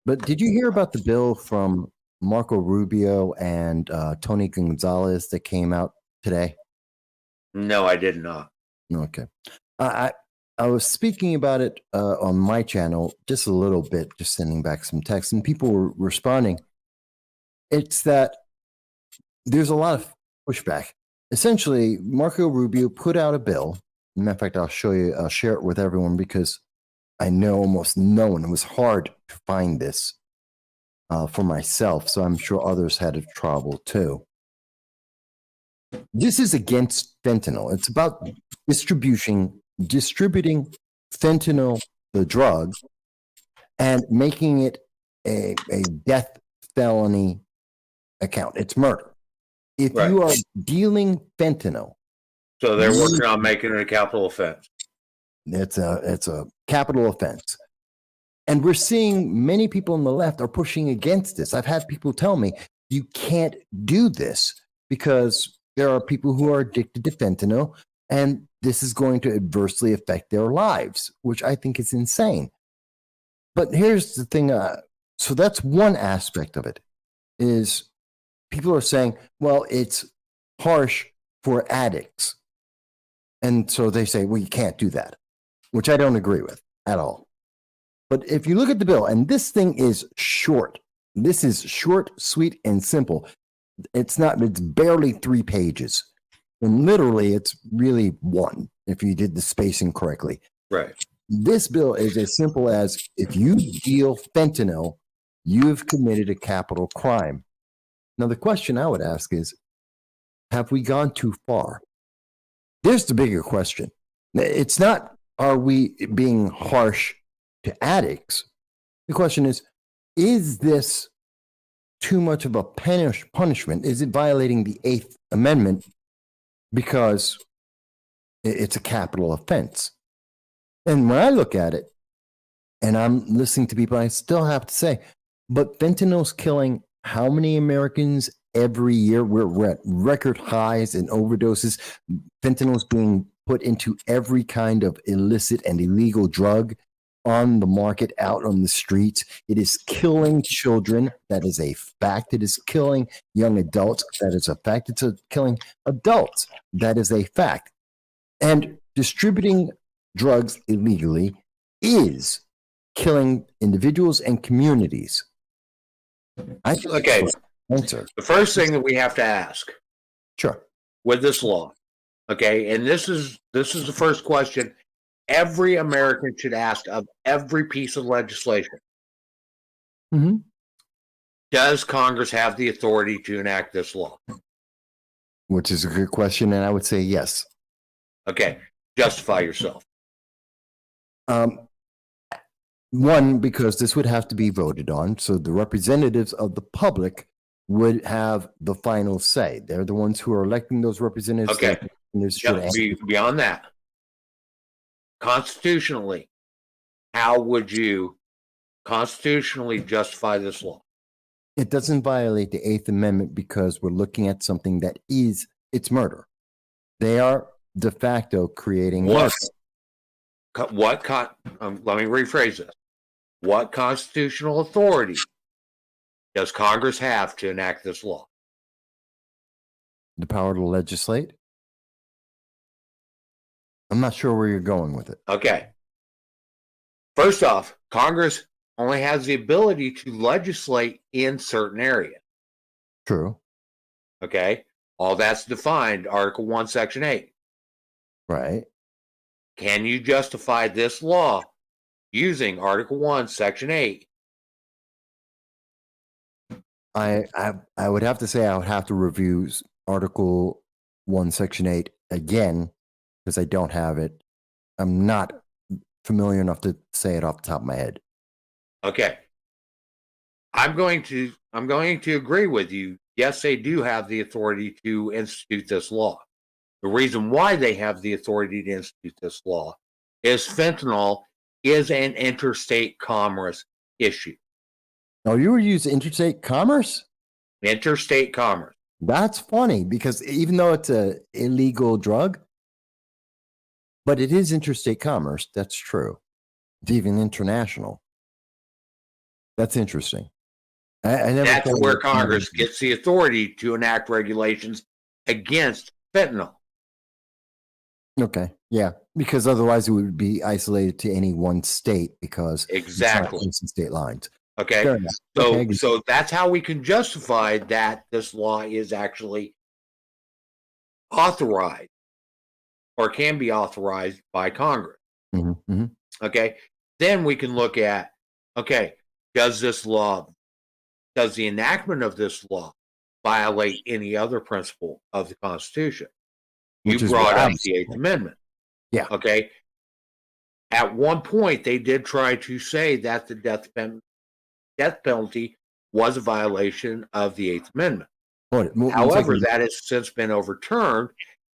But did you hear about the bill from Marco Rubio and Tony Gonzalez that came out today? No, I did not. Okay. I was speaking about it on my channel just a little bit, just sending back some text, and people were responding. It's that there's a lot of pushback. Essentially, Marco Rubio put out a bill. Matter of fact, I'll share it with everyone because I know almost no one. It was hard to find this for myself, so I'm sure others had a trouble too. This is against fentanyl. It's about distributing fentanyl, the drug, and making it a death felony account. It's murder. If you are dealing fentanyl, so they're working on making it a capital offense. It's a capital offense. And we're seeing many people on the left are pushing against this. I've had people tell me, you can't do this because there are people who are addicted to fentanyl, and this is going to adversely affect their lives, which I think is insane. But here's the thing. So that's one aspect of it, is people are saying, well, it's harsh for addicts. And so they say, well, you can't do that, which I don't agree with at all. But if you look at the bill, and this thing is short. This is short, sweet, and simple. It's barely 3 pages. And literally, it's really 1 if you did the spacing correctly. Right. This bill is as simple as if you deal fentanyl, you've committed a capital crime. Now, the question I would ask is, have we gone too far? There's the bigger question. It's not, are we being harsh to addicts? The question is this too much of a punishment? Is it violating the 8th Amendment because it's a capital offense? And when I look at it, and I'm listening to people, I still have to say, but fentanyl's killing how many Americans every year? We're at record highs in overdoses. Fentanyl's being put into every kind of illicit and illegal drug on the market, out on the streets. It is killing children. That is a fact. It is killing young adults. That is a fact. It's killing adults. That is a fact. And distributing drugs illegally is killing individuals and communities. Okay. Answer. The first thing that we have to ask, sure, with this law, okay, and this is the first question every American should ask of every piece of legislation. Mm-hmm. Does Congress have the authority to enact this law? Which is a good question, and I would say yes. Okay, justify yourself. One, because this would have to be voted on, so the representatives of the public would have the final say. They're the ones who are electing those representatives. Okay, beyond that, constitutionally, how would you constitutionally justify this law? It doesn't violate the 8th Amendment because we're looking at something that it's murder. They are de facto creating murder. Let me rephrase this. What constitutional authority does Congress have to enact this law? The power to legislate? I'm not sure where you're going with it. Okay. First off, Congress only has the ability to legislate in certain areas. True. Okay. All that's defined, Article 1, Section 8. Right. Can you justify this law using Article 1, Section 8? I would have to say I would have to review Article 1, Section 8 again because I don't have it. I'm not familiar enough to say it off the top of my head. Okay. I'm going to agree with you. Yes, they do have the authority to institute this law. The reason why they have the authority to institute this law is fentanyl is an interstate commerce issue. Oh, you were using interstate commerce? Interstate commerce. That's funny because even though it's an illegal drug, but it is interstate commerce. That's true. It's even international. That's interesting. I never That's thought where of- Congress gets the authority to enact regulations against fentanyl. Okay. Yeah. Because otherwise it would be isolated to any one state because it's not Exactly. crossing state lines. Okay. Fair enough. So, Okay, I get so that's how we can justify that this law is actually authorized or can be authorized by Congress. Mhm, mhm. Okay. Then we can look at, okay, does the enactment of this law violate any other principle of the Constitution? Which You is brought what up I'm the Eighth saying. Amendment. Yeah. Okay. At one point, they did try to say that the death penalty was a violation of the Eighth Amendment. However, that has since been overturned.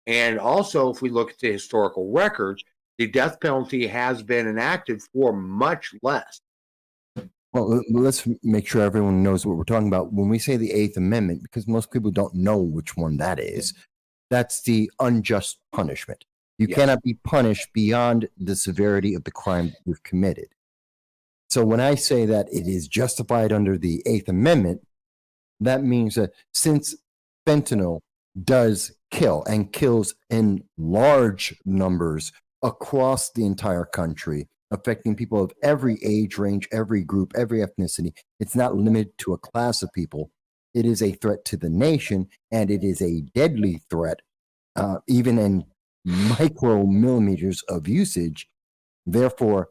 And also, if we look at the historical record, the death penalty has been enacted for much less. Well, let's make sure everyone knows what we're talking about. When we say the Eighth Amendment, because most people don't know which one that is, that's the unjust punishment. You Yes. cannot be punished beyond the severity of the crime you've committed. So when I say that it is justified under the Eighth Amendment, that means that since fentanyl does kill and kills in large numbers across the entire country, affecting people of every age range, every group, every ethnicity, it's not limited to a class of people. It is a threat to the nation, and it is a deadly threat, even in micromillimeters of usage. Therefore,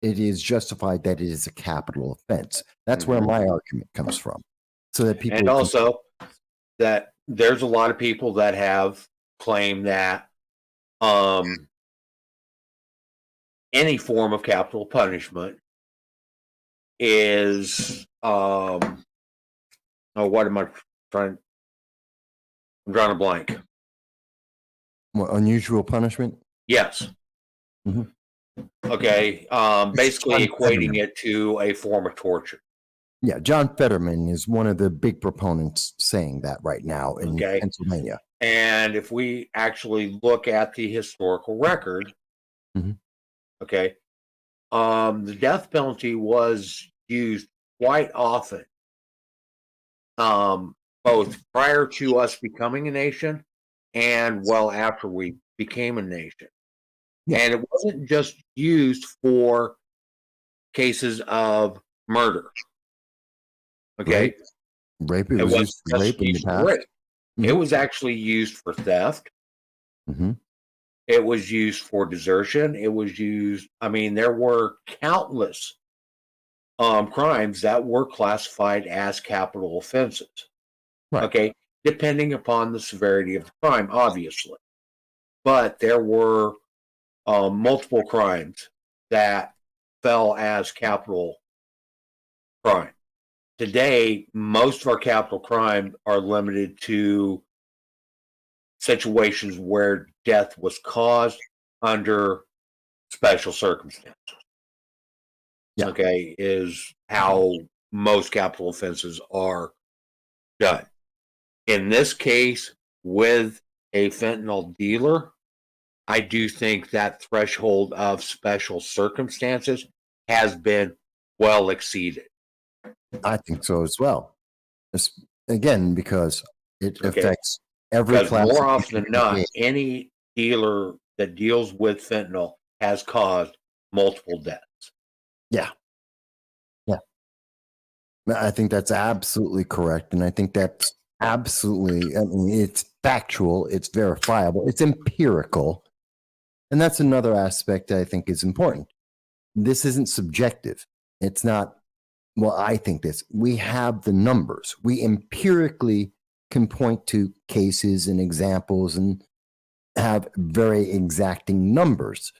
it is justified that it is a capital offense. That's where my argument comes from. So that people And also that there's a lot of people that have claimed that any form of capital punishment is what am I trying? I'm drawing a blank. What, unusual punishment? Yes. Mhm. Okay. Basically John equating Fetterman. it to a form of torture. Yeah, John Fetterman is one of the big proponents saying that right now in Okay. Pennsylvania. And if we actually look at the historical record, Mhm. okay, the death penalty was used quite often, both prior to us becoming a nation and well after we became a nation. Yeah. And it wasn't just used for cases of murder. Okay. Rape. It It was wasn't used for just rape in the used for past. rape. It Mhm. was actually used for theft. Mhm. It was used for desertion. It was used, I mean, there were countless crimes that were classified as capital offenses. Right. Okay. Depending upon the severity of the crime, obviously. But there were multiple crimes that fell as capital crime. Today, most of our capital crime are limited to situations where death was caused under special circumstances. Yeah. Okay, is how most capital offenses are done. In this case, with a fentanyl dealer, I do think that threshold of special circumstances has been well exceeded. I think so as well. Again, because it Okay. affects every Because class more of often than people. not, any dealer that deals with fentanyl has caused multiple deaths. Yeah. Yeah. I think that's absolutely correct. And I think that's absolutely, I mean, it's factual, it's verifiable, it's empirical. And that's another aspect that I think is important. This isn't subjective. It's not, well, I think this. We have the numbers. We empirically can point to cases and examples and have very exacting numbers.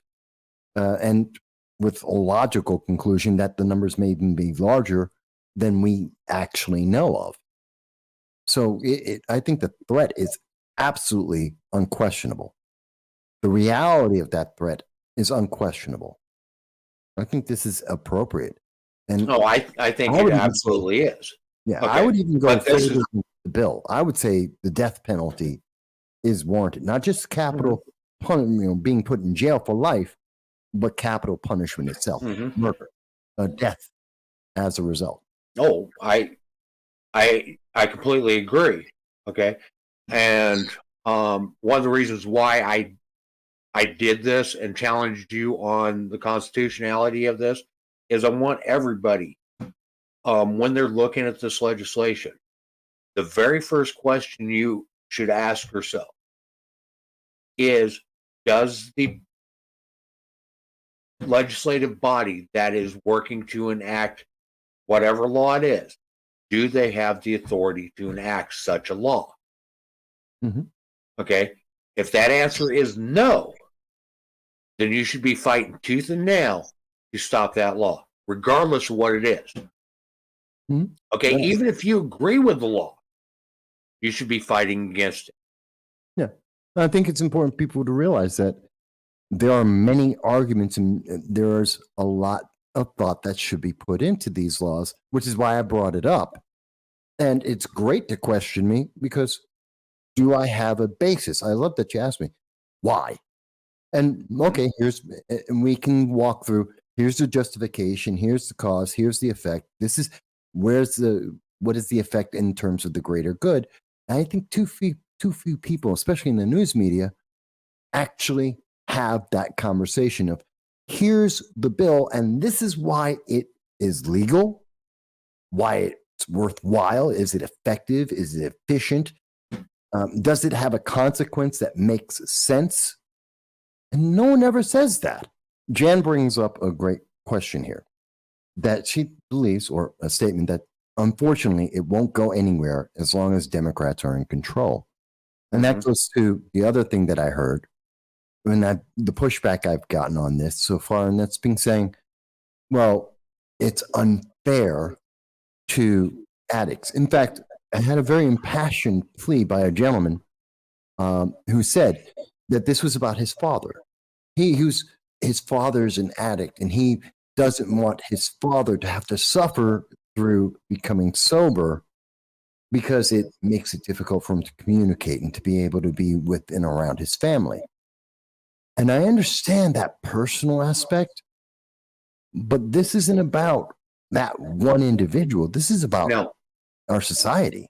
And with a logical conclusion that the numbers may even be larger than we actually know of. So I think the threat is absolutely unquestionable. The reality of that threat is unquestionable. I think this is appropriate. And No, I think I it would even say- absolutely is. yeah, I Okay, would even go but this further is- than the bill. I would say the death penalty is warranted, not just capital being put in jail for life, but capital punishment itself, Mhm. murder, death as a result. Oh, I completely agree. Okay. And one of the reasons why I did this and challenged you on the constitutionality of this is I want everybody, when they're looking at this legislation, the very first question you should ask yourself is, does the legislative body that is working to enact whatever law it is, do they have the authority to enact such a law? Mhm. Okay. If that answer is no, then you should be fighting tooth and nail to stop that law, regardless of what it is. Mhm. Okay. Yeah. Even if you agree with the law, you should be fighting against it. Yeah. I think it's important for people to realize that there are many arguments and there's a lot of thought that should be put into these laws, which is why I brought it up. And it's great to question me because do I have a basis? I love that you asked me why. And okay, and we can walk through. Here's the justification. Here's the cause. Here's the effect. This is what is the effect in terms of the greater good? And I think too few people, especially in the news media, actually have that conversation of here's the bill, and this is why it is legal, why it's worthwhile. Is it effective? Is it efficient? Does it have a consequence that makes sense? And no one ever says that. Jan brings up a great question here that she believes, or a statement that unfortunately it won't go anywhere as long as Democrats are in control. And that goes to the other thing that I heard when the pushback I've gotten on this so far, and that's been saying, well, it's unfair to addicts. In fact, I had a very impassioned plea by a gentleman who said that this was about his father. His father's an addict, and he doesn't want his father to have to suffer through becoming sober because it makes it difficult for him to communicate and to be able to be with and around his family. And I understand that personal aspect, but this isn't about that one individual. This is about No, our society.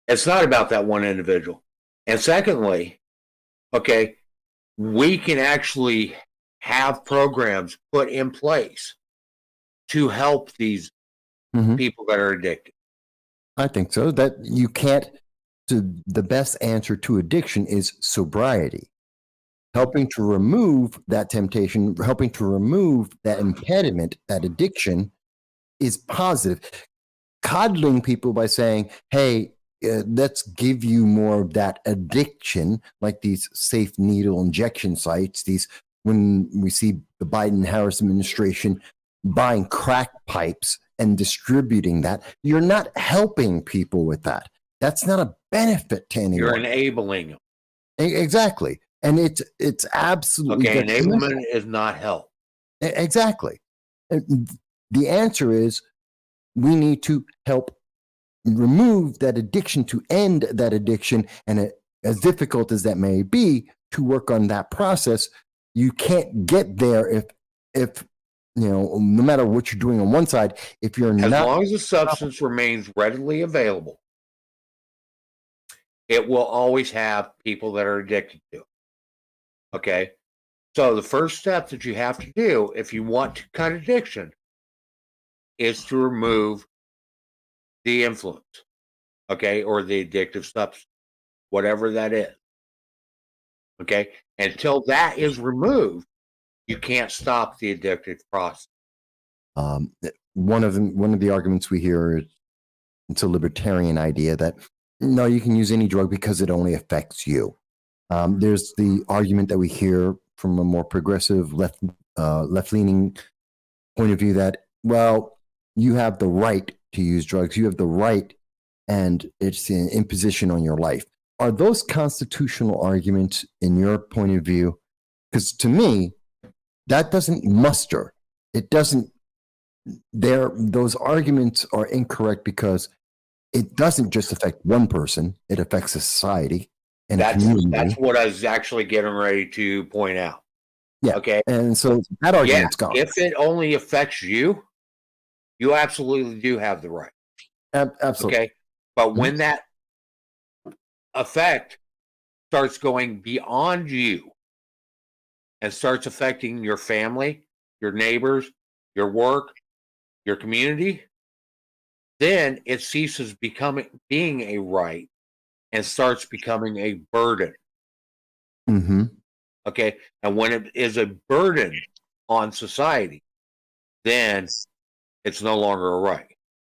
it's not about that one individual. And secondly, okay, we can actually have programs put in place to help these people that are addicted. I think so. That you can't, the best answer to addiction is sobriety. Helping to remove that temptation, helping to remove that impediment, that addiction is positive. Coddling people by saying, hey, let's give you more of that addiction, like these safe needle injection sites, these, when we see the Biden Harris administration buying crack pipes and distributing that, you're not helping people with that. That's not a benefit to anyone. You're enabling them. Exactly. And it's absolutely okay. Enablement is not help. Exactly. The answer is we need to help remove that addiction, to end that addiction, and as difficult as that may be, to work on that process. You can't get there if you know, no matter what you're doing on one side, if you're as not, long as the substance remains readily available, it will always have people that are addicted to it. Okay. So the first step that you have to do if you want to cut addiction is to remove the influence, okay, or the addictive substance, whatever that is. Okay. Until that is removed, you can't stop the addictive process. one of the arguments we hear is it's a libertarian idea that no, you can use any drug because it only affects you. There's the argument that we hear from a more progressive left-leaning point of view that, well, you have the right to use drugs. You have the right, and it's an imposition on your life. Are those constitutional arguments in your point of view? Because to me, that doesn't muster. It doesn't. Those arguments are incorrect because it doesn't just affect one person; it affects a society and a community. That's what I was actually getting ready to point out. Yeah. Okay. And so that argument's gone. If it only affects you, You absolutely do have the right. Absolutely. Okay. But when that effect starts going beyond you and starts affecting your family, your neighbors, your work, your community, then it ceases being a right and starts becoming a burden. Mm-hmm. Okay. And when it is a burden on society, then it's no longer a right.